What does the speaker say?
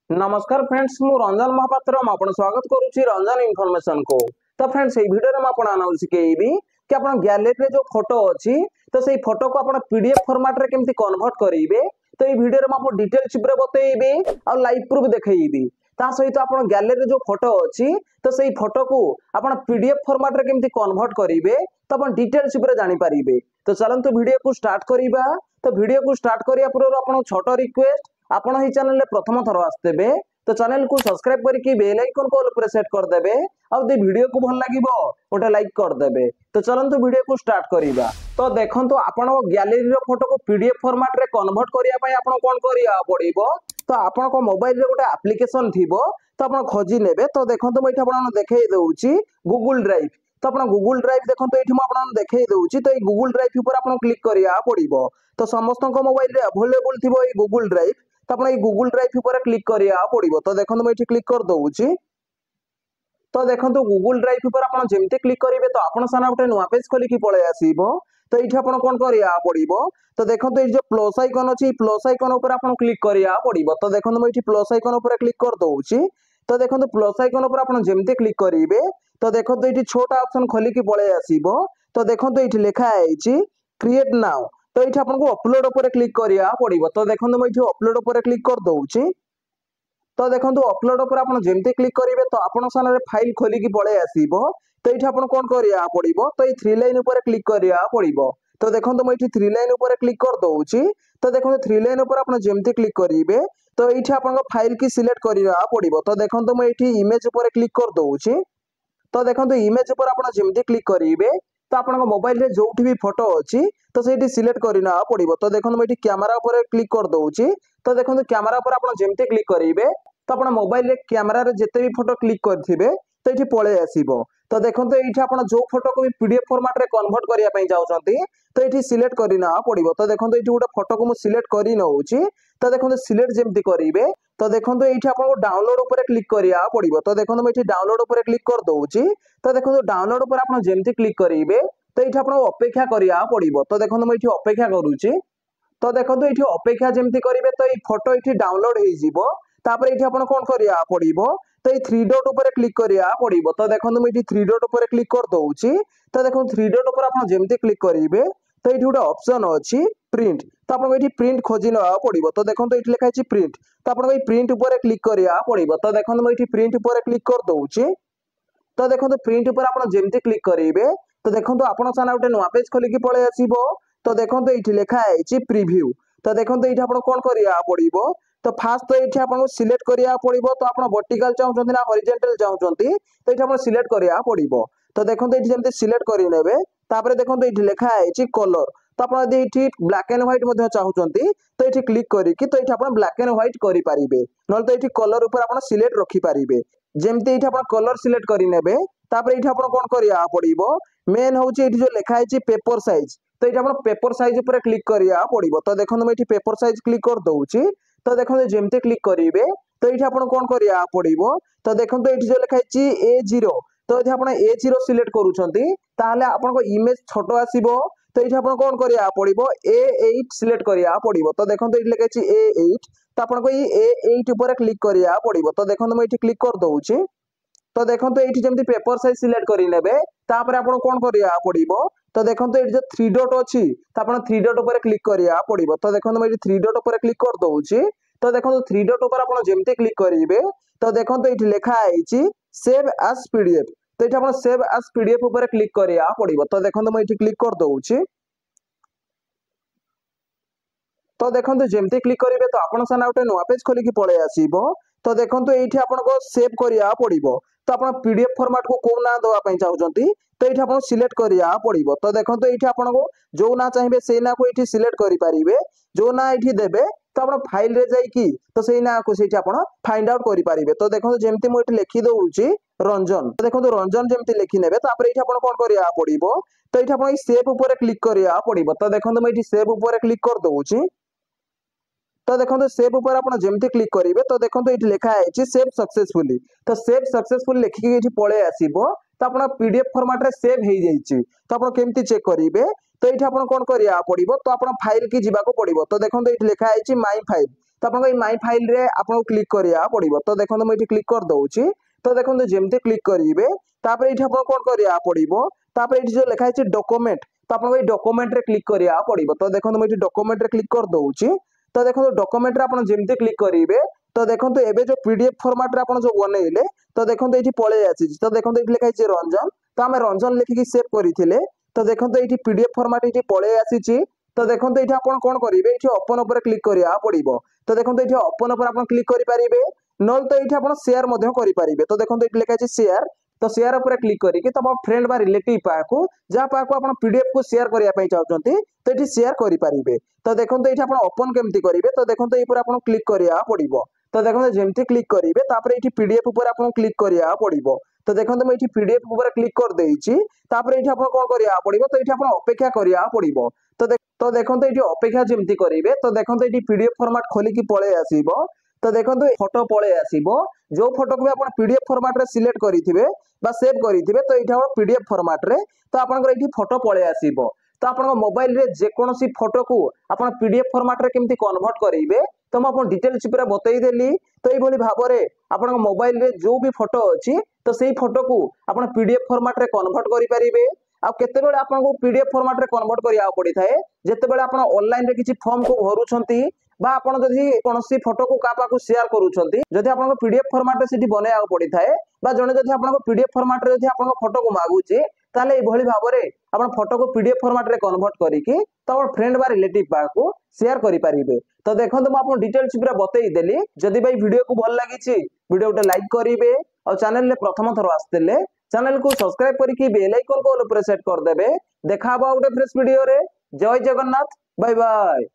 नमस्कार फ्रेंड्स मु रंजन महापात्र आपण स्वागत करुच्ची रंजन इनफॉरमेशन को। तो फ्रेंड्स ये वीडियो में आपण आना शिखेबी कि आपण गैलरी रे जो फोटो अच्छी तो सही फोटो को आपण पीडीएफ फॉर्मेट रे केमती कन्वर्ट करेंगे। तो ये वीडियो में आपको डिटेल चिप्रे बतेइबी और लाइव प्रूफ देखइबी। ता सहित आपण गैलरी रे जो फोटो अच्छी तो सही फोटो को आपण पीडीएफ फॉर्मेट रे केमती कन्वर्ट करेंगे तो आपण डिटेल चिप्रे जानि परिबे। तो चलंतु वीडियो को स्टार्ट करिबा। तो वीडियो को स्टार्ट करिया पूर्व आपण छोटो रिक्वेस्ट आपण ही चैनल रे प्रथम थर आस्तेबे तो चैनल को सब्सक्राइब करके बेल आइकन को ऑल पर सेट कर देबे और दे वीडियो को भल लागिवो ओटा लाइक कर देबे। तो चलंतु वीडियो को स्टार्ट करिबा। तो देखंतु आपण गैलरी रो फोटो को पीडीएफ फॉर्मेट रे कन्वर्ट करिया पय आपण कोन करिया पड़िबो। तो आपण को मोबाइल रे गोटे एप्लीकेशन थिबो तो आपण खोजी नेबे। तो देखंतु मैं आपण देखाई देउची गूगल ड्राइव। तो आपण गूगल ड्राइव देखंतु एठी म आपण देखाई देउची। तो ए गूगल ड्राइव ऊपर आपण क्लिक करिया पड़िबो। तो समस्त को मोबाइल रे अवेलेबल थिबो ए गूगल ड्राइव। तो आपण ए गूगल ड्राइव ऊपर क्लिक करिया पड़िबो। तो देखंतु मैं एठी क्लिक कर दउची। तो देखंतु गूगल ड्राइव ऊपर आपण जेमते क्लिक करिवे तो आपण साना गोटे नुवा पेज खोली की पळे आसीबो। तो एठी आपण कोन करिया पड़िबो। तो देखंतु ए जो प्लस आइकन अछि प्लस आइकन ऊपर आपण क्लिक करिया पड़िबो। तो देखंतु मैं एठी प्लस आइकन ऊपर क्लिक कर दउची। तो देखंतु प्लस आइकन ऊपर आपण जेमते क्लिक करिवे तो देखंतु एठी छोटा ऑप्शन खोली की पळे आसीबो। तो देखंतु एठी लिखा आइछि क्रिएट नाउ। तो ये आपको अपलोड ऊपर क्लिक करिया पड़िबो। तो देखंतु मैं अपलोड ऊपर क्लिक कर दउची। तो देखंतु अपलोड ऊपर आपण जेमते क्लिक करिवे तो आपण सामने फाइल खोली की पळे आसीबो। तो ये आपण कोन करिया पड़िबो। तो ये थ्री लाइन ऊपर क्लिक करिया पड़िबो। तो देखंतु मैं थ्री लाइन ऊपर क्लिक कर दउची। तो देखंतु थ्री लाइन ऊपर आपण जेमते क्लिक करिवे तो ये आपण फाइल की सिलेक्ट करिया पड़िबो। तो देखंतु मैं इमेज ऊपर क्लिक कर दउची। तो देखंतु इमेज ऊपर आपण जेमते क्लिक करिवे तो आपण मोबाइल रे जोठी भी फोटो अछि तो सेठी सिलेक्ट करिना पड़िबो। तो देखंतु मैं कैमरा ऊपर क्लिक कर दउची। तो देखंतु कैमरा ऊपर आपण जेमते क्लिक करिवे तो आपण मोबाइल रे कैमरा रे जते भी फोटो क्लिक करथिबे तो एठी पळे आसीबो। तो देखंतु एठी आपण जो फोटो को भी पीडीएफ फॉर्मेट रे कन्वर्ट करिया पई जाउछंती तो एठी सिलेक्ट करिना पड़िबो। तो देखंतु एठी गोटे फोटो को मु सिलेक्ट करि नउची। तो देखंतु सिलेक्ट जेमती करिवे तो देखंतु एठी आपण डाउनलोड ऊपर क्लिक करिया पड़िबो। तो देखंतु मैं एठी डाउनलोड ऊपर क्लिक कर दउची। तो देखंतु डाउनलोड ऊपर आपण जेमती क्लिक करिवे तो ये अपेक्षा करिया पड़िबो। तो देखंतु मैं अपेक्षा करूची। तो देखंतु ये अपेक्षा जेमती करिवे तो ये फोटो ये डाउनलोड हो जिवो। तापर ये आपण कोन करिया पड़िबो। तो ये थ्री डॉट ऊपर क्लिक करिया पड़िबो। तो देखंतु मैं थ्री डॉट ऊपर क्लिक कर दउची। तो देखंतु थ्री डॉट ऊपर आपण जेमती क्लिक करिवे तो ये गोटे ऑप्शन अछि प्रिंट। तो आपण ये प्रिंट खोजी न पड़िबो। तो देखंतु ये लिखा अछि प्रिंट। तो आपण ये प्रिंट ऊपर क्लिक करिया पड़िबो। तो देखंतु मैं प्रिंट ऊपर क्लिक कर दउची। तो देखंतु प्रिंट ऊपर आपण जेमती क्लिक करिवे तो देखंतु आपण साना गोटे नुवा पेज खोली की पळे आसीबो। तो देखंतु एठी लिखा आइछि प्रीव्यू। तो देखंतु एठी आपण कोन करिया पड़िबो। तो फास्ट तो एठी आपण सिलेक्ट करिया पड़िबो। तो आपण वर्टिकल चाहउछंती ना हॉरिजॉन्टल चाहउछंती तो एठी आपण सिलेक्ट करिया पड़िबो। तो देखंतु एठी जेमते सिलेक्ट करि नेबे तापरे देखंतु एठी लिखा आइछि कलर। तो आपण यदि एठी ब्लैक एंड व्हाइट मध्ये चाहउछंती तो एठी क्लिक करी कि तो एठी आपण ब्लैक एंड व्हाइट करि पारिबे। नल तो एठी कलर ऊपर आपण सिलेक्ट रखि पारिबे। जेमते एठी आपण कलर सिलेक्ट करि नेबे तापरे एठी आपण कोन करिया पड़िबो मेन होची एठी जो लिखा है पेपर साइज। तो ये पेपर साइज ऊपर क्लिक करिया पड़िबो। तो देखंतु मैं पेपर साइज क्लिक कर दउची। तो देखंतु जेमते क्लिक करिवे तो ये आपण कोन करिया पड़िबो। तो देखंतु एठी जो लिखा है A0 तो यदि आपण A0 सिलेक्ट करूछंती ताहले आपण को इमेज छोटो आसीबो। तो ये आपण कोन करिया पड़िबो A8 सिलेक्ट करिया पड़िबो। तो देखंतु एठी लिखा है A8 तो आपण को A8 ऊपर क्लिक करिया पड़िबो। तो देखंतु मैं क्लिक कर दउची। तो देखंतु एठी जेमती पेपर साइज सिलेक्ट करि नेबे तापर आपण कोन करिया पड़िबो। तो देखंतु एठी जो थ्री डॉट अछि त आपण थ्री डॉट ऊपर क्लिक करिया पड़िबो। तो देखंतु मैं थ्री डॉट ऊपर क्लिक कर दउची। तो देखंतु थ्री डॉट ऊपर आपण जेमती क्लिक करिवे तो देखंतु एठी लिखा आइछि सेव एज पीडीएफ। तो एठी आपण सेव एज पीडीएफ ऊपर क्लिक करिया पड़िबो। तो देखंतु मैं एठी क्लिक कर दउची। तो देखंतु जेमती क्लिक करिवे तो आपण साना गोटे नुवा पेज खोली की पळे आसीबो। तो देखंतु एठी आपनको सेव करिया पड़िबो। तो आपण पीडीएफ फॉर्मेट को कोन ना दवा पई चाहउछंती तो एठी आपण सिलेक्ट करिया पड़िबो। तो देखंतु एठी आपनको जो ना चाहिबे से ना को एठी सिलेक्ट करि पारिबे। जो ना एठी देबे तो आपण फाइल रे जाई की तो सेई ना को सेठी आपण फाइंड आउट करि पारिबे। तो देखंतु जेमती मु एठी लिखि दउची रंजन। तो देखंतु रंजन जेमती लिखि नेबे तापर एठी आपण कोन करिया पड़िबो। तो एठी आपण सेव ऊपर क्लिक करिया पड़िबो। तो देखंतु मैं एठी सेव ऊपर क्लिक कर दउची। तो देखंतु सेव ऊपर आपण जेमती क्लिक करिवे तो देखंतु एठी लिखा है सेव सक्सेसफुली। तो सेव सक्सेसफुली लिखि एठी पळे आसीबो। तो आपण पीडीएफ फॉर्मेट रे सेव हे जाईची। तो आपण केमती चेक करिवे तो एठी आपण कोन करिया पड़िबो। तो आपण फाइल की जिबा को पड़िबो। तो देखंतु एठी लिखा है माय फाइल। तो आपन माई फाइल रे आपन क्लिक करिया पड़िबो। तो देखो मैं ये क्लिक कर दउची। तो देखो जेमती क्लिक करिवे तापर ये आपन कोन करिया पड़िबो तापर ये जो लिखा है डॉक्यूमेंट तो आपन ये डॉक्यूमेंट रे क्लिक करिया पड़िबो। तो देखो मैं ये डॉक्यूमेंट रे क्लिक कर दउची। तो देखो डॉक्यूमेंट रे आपन जेमती क्लिक करिवे तो देखो एबे जो पीडीएफ फॉर्मेट रे आपन जो बनैले तो देखो ये पळे आसी। तो देखो ये लिखा है रंजन तो आम रंजन लिखिकी सेव करथिले। तो देखो ये पीडीएफ फॉर्मेट ये पळे आसी। तो देखो ये आपन कोन करिवे ये ओपन ऊपर क्लिक करिया पड़िबो। तो देखो ये ओपन ऊपर आपन क्लिक करि परिबे नल तो ये आपन शेयर मध्य करि परिबे। तो देखो ये लिखा है शेयर तो शेयर ऊपर क्लिक करिके तो फ्रेंड बा रिलेटिव पाको जहाँ पाको आपन पीडीएफ को शेयर करिया पई चाहउचंती तो ये शेयर करि परिबे। तो देखो ये आपन ओपन केमती करिवे तो देखो ये ऊपर आपन क्लिक करिया पड़िबो। तो देखो जेमती क्लिक करिवे तापर ये पीडीएफ ऊपर आपन क्लिक करिया पड़िबो। तो देखो मैं ये पीडीएफ ऊपर क्लिक कर देइची तापर ये आपन कोन करिया पड़िबो तो ये आपन अपेक्षा करिया पड़िबो। तो देखो ये अपेक्षा जेमती करिवे तो देखो ये पीडीएफ फॉर्मेट खोलिकी पळे आसीबो। तो देखो फोटो पळे आसीबो जो फोटो को आपन पीडीएफ फॉर्मेट रे सिलेक्ट करिथिबे बा सेव करिथिबे तो एठा पीडीएफ फॉर्मेट रे तो आपन एठी फोटो पळे आसीबो। तो आपन मोबाइल रे जे कोनोसी फोटो को आपन पीडीएफ फॉर्मेट रे केमती कन्वर्ट करिवे तो मैं आपन डिटेल्स पूरा बतई देली। तो ये भली भाबरे आपन मोबाइल रे जो भी फोटो अछि तो सेही फोटो को आपन पीडीएफ फॉर्मेट रे कन्वर्ट करि परिबे। आ केते बेले आपन को पीडीएफ फॉर्मेट रे कन्वर्ट करिया पड़ी थाए जेते बेले आपन ऑनलाइन रे किछि फॉर्म को भरुछंती बा आपन जदि कोनोसी फोटो को कापा को शेयर करूछंती जदि आपन को पीडीएफ फॉर्मेट रे सिटी बनाया पड़ी थाए बा जने जदि आपन को पीडीएफ फॉर्मेट रे जदि आपन फोटो को मागुची ताले ए भली भाबरे आपन फोटो को पीडीएफ फॉर्मेट रे कन्वर्ट करिकि तो आपन फ्रेंड बा रिलेटिव पाको शेयर करि परिबे। तो देखो मैं आपन डिटेल्स पूरा बतई देली। जदि भाई वीडियो को भल लागिची वीडियो उटे लाइक करिवे और चैनल ले प्रथम थर आस्तेले चैनल को सब्सक्राइब करके बेल आइकन को ऑल पर सेट कर देबे। देखा बा उटे फ्रेश वीडियो रे। जय जगन्नाथ बाय बाय।